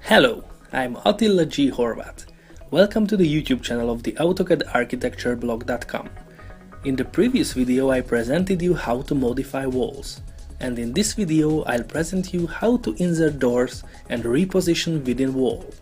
Hello, I'm Attila G. Horvat. Welcome to the YouTube channel of the AutoCAD architectureblog.com. In the previous video I presented you how to modify walls, and in this video I'll present you how to insert doors and reposition within wall.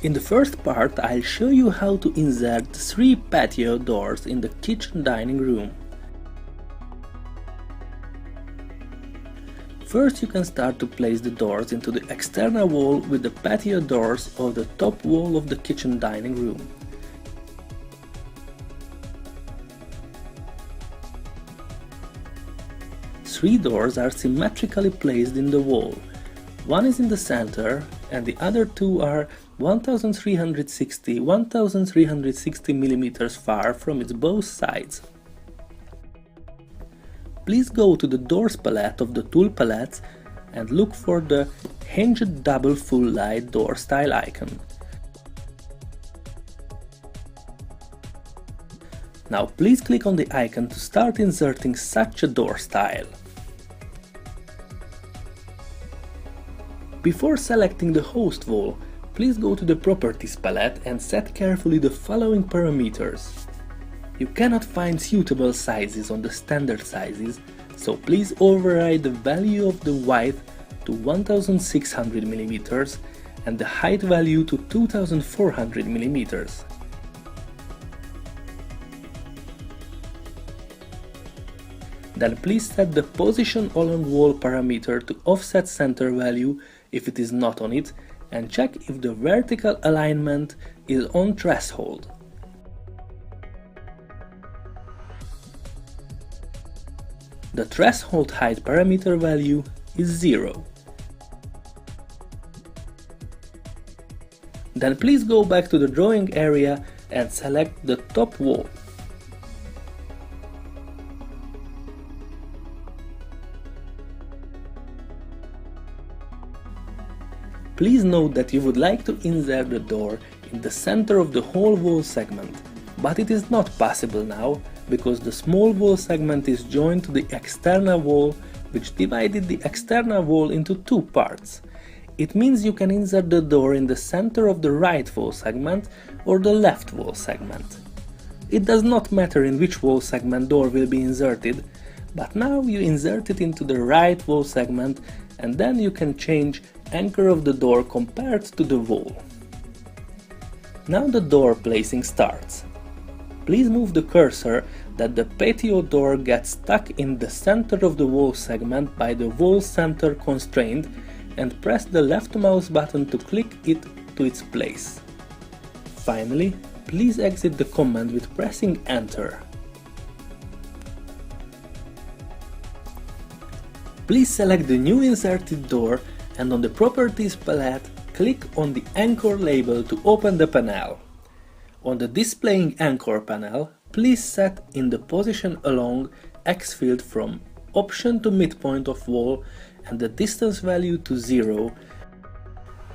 In the first part I'll show you how to insert 3 patio doors in the kitchen dining room. First you can start to place the doors into the external wall with the patio doors of the top wall of the kitchen dining room. Three doors are symmetrically placed in the wall. One is in the center and the other two are 1360 mm far from its both sides. Please go to the doors palette of the tool palettes and look for the hinged double full light door style icon. Now please click on the icon to start inserting such a door style. Before selecting the host wall, please go to the Properties palette and set carefully the following parameters. You cannot find suitable sizes on the standard sizes, so please override the value of the width to 1600 mm and the height value to 2400 mm. Then please set the Position along wall parameter to offset center value if it is not on it, and check if the vertical alignment is on threshold. The threshold height parameter value is 0. Then please go back to the drawing area and select the top wall. Please note that you would like to insert the door in the center of the whole wall segment, but it is not possible now because the small wall segment is joined to the external wall, which divided the external wall into two parts. It means you can insert the door in the center of the right wall segment or the left wall segment. It does not matter in which wall segment door will be inserted, but now you insert it into the right wall segment and then you can change anchor of the door compared to the wall. Now the door placing starts. Please move the cursor that the patio door gets stuck in the center of the wall segment by the wall center constraint and press the left mouse button to click it to its place. Finally, please exit the command with pressing Enter. Please select the new inserted door and on the Properties palette, click on the Anchor label to open the panel. On the Displaying Anchor panel, please set in the Position along X field from Option to midpoint of wall and the distance value to 0,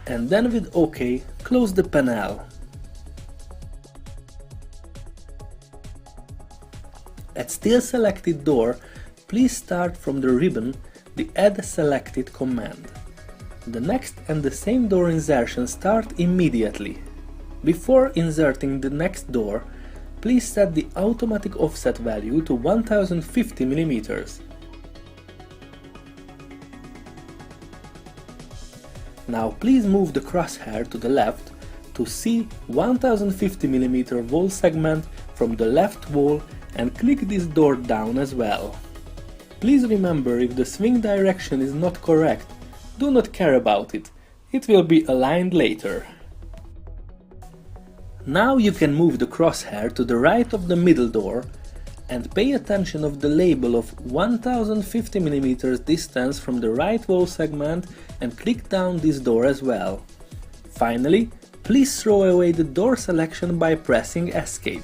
and then with OK, close the panel. At still selected door, please start from the ribbon the Add Selected command. The next and the same door insertion start immediately. Before inserting the next door, please set the automatic offset value to 1050 mm. Now please move the crosshair to the left to see 1050 mm wall segment from the left wall and click this door down as well. Please remember, if the swing direction is not correct, do not care about it. It will be aligned later. Now you can move the crosshair to the right of the middle door and pay attention of the label of 1050 mm distance from the right wall segment and click down this door as well. Finally, please throw away the door selection by pressing Escape.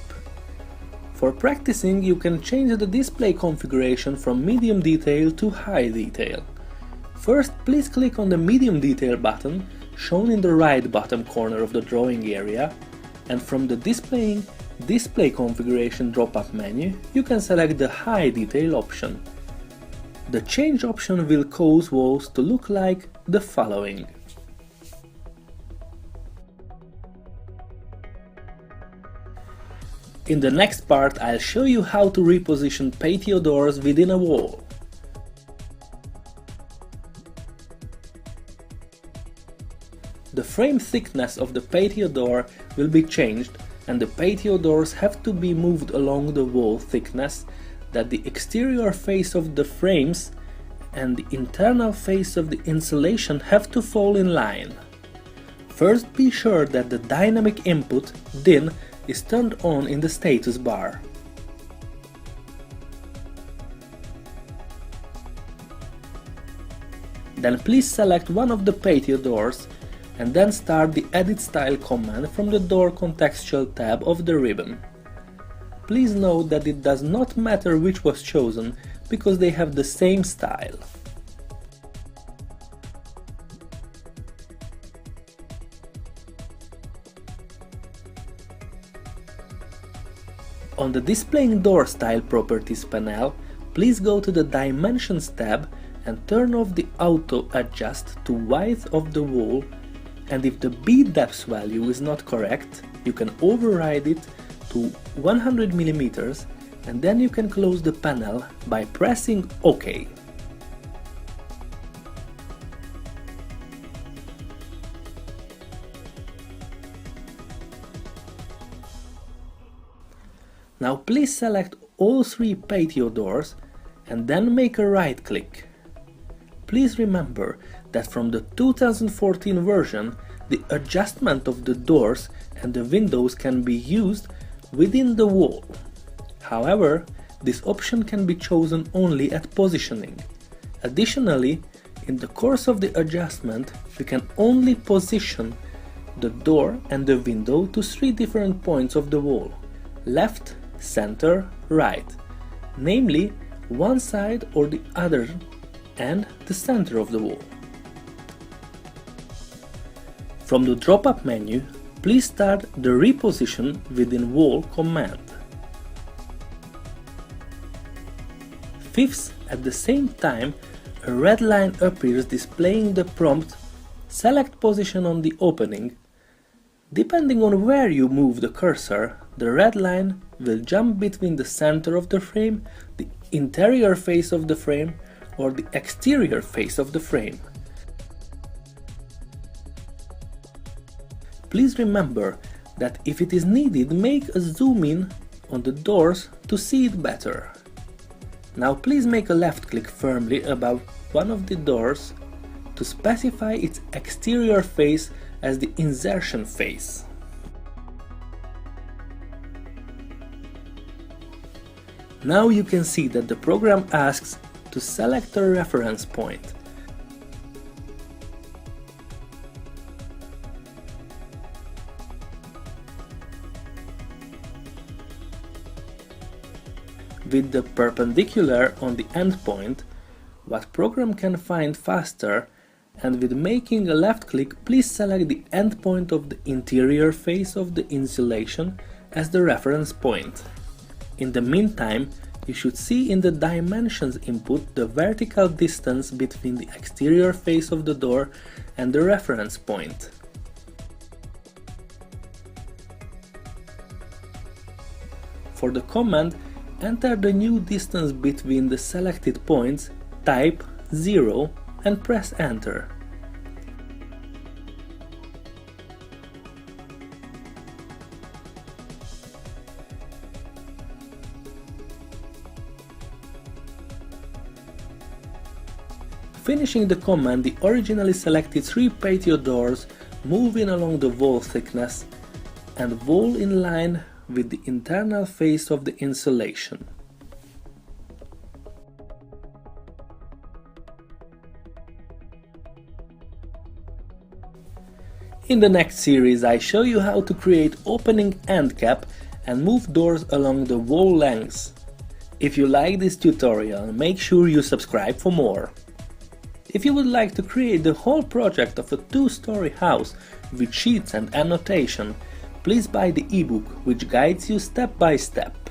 For practicing, you can change the display configuration from medium detail to high detail. First, please click on the medium detail button shown in the right bottom corner of the drawing area, and from the displaying Display Configuration drop-up menu, you can select the High Detail option. The Change option will cause walls to look like the following. In the next part, I'll show you how to reposition patio doors within a wall. The frame thickness of the patio door will be changed, and the patio doors have to be moved along the wall thickness that the exterior face of the frames and the internal face of the insulation have to fall in line. First, be sure that the dynamic input DIN is turned on in the status bar. Then please select one of the patio doors and then start the Edit Style command from the Door Contextual tab of the ribbon. Please note that it does not matter which was chosen, because they have the same style. On the Displaying Door Style Properties panel, please go to the Dimensions tab and turn off the Auto Adjust to width of the wall, and if the bead depth value is not correct, you can override it to 100 mm, and then you can close the panel by pressing OK. Now please select all three patio doors and then make a right click. Please remember that from the 2014 version, the adjustment of the doors and the windows can be used within the wall. However, this option can be chosen only at positioning. Additionally, in the course of the adjustment, we can only position the door and the window to three different points of the wall: left, center, right, namely one side or the other and the center of the wall. From the drop-up menu, please start the Reposition within Wall command. Fifth, at the same time, a red line appears displaying the prompt "Select position on the opening." Depending on where you move the cursor, the red line will jump between the center of the frame, the interior face of the frame, or the exterior face of the frame. Please remember that if it is needed, make a zoom in on the doors to see it better. Now please make a left click firmly above one of the doors to specify its exterior face as the insertion face. Now you can see that the program asks to select a reference point. With the perpendicular on the endpoint, what program can find faster, and with making a left click, please select the endpoint of the interior face of the insulation as the reference point. In the meantime, you should see in the dimensions input the vertical distance between the exterior face of the door and the reference point. For the command, enter the new distance between the selected points, type 0 and press enter. Finishing the command, the originally selected three patio doors move in along the wall thickness and wall in line with the internal face of the insulation. In the next series, I show you how to create opening end cap and move doors along the wall lengths. If you like this tutorial, make sure you subscribe for more. If you would like to create the whole project of a two-story house with sheets and annotation, please buy the ebook which guides you step by step.